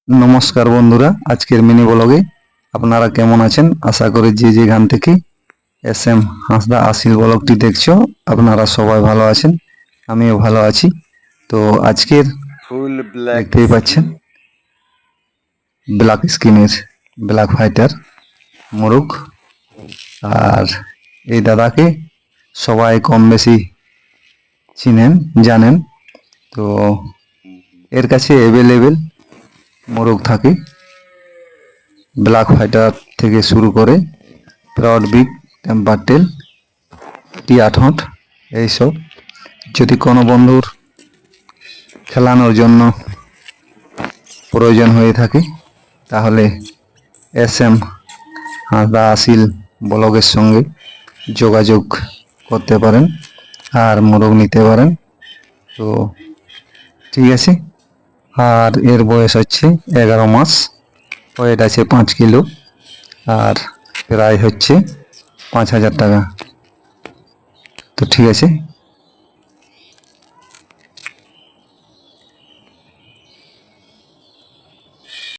নমস্কার বন্ধুরা, আজকের মিনি ব্লগে আপনারা কেমন আছেন? আশা করি যে যেখান থেকে এস হাঁসদা আসিল ব্লগটি দেখছো আপনারা সবাই ভালো আছেন, আমিও ভালো আছি। তো আজকের ফুল ব্ল্যাক দেখতেই পাচ্ছেন ব্ল্যাক স্কিনের ব্ল্যাক ফাইটার মোরগ। আর এই দাদাকে সবাই কম বেশি চিনেন জানেন। তো এর কাছে অ্যাভেলেবেল মোরগ থাকে, ব্ল্যাক ফাইটার থেকে শুরু করে ব্রড বিগ, টেম্পার টেল, টিয়া ঠোঁট, এইসব। যদি কোনো বন্ধুর খেলানোর জন্য প্রয়োজন হয়ে থাকে তাহলে হাঁসদা আসিল ব্লগের সঙ্গে যোগাযোগ করতে পারেন আর মোরগ নিতে পারেন। তো ঠিক আছে। আর এর বয়স হচ্ছে 11 মাস, ওয়েট আছে 5 কিলো, আর প্রায় হচ্ছে 5,000 টাকা। তো ঠিক আছে।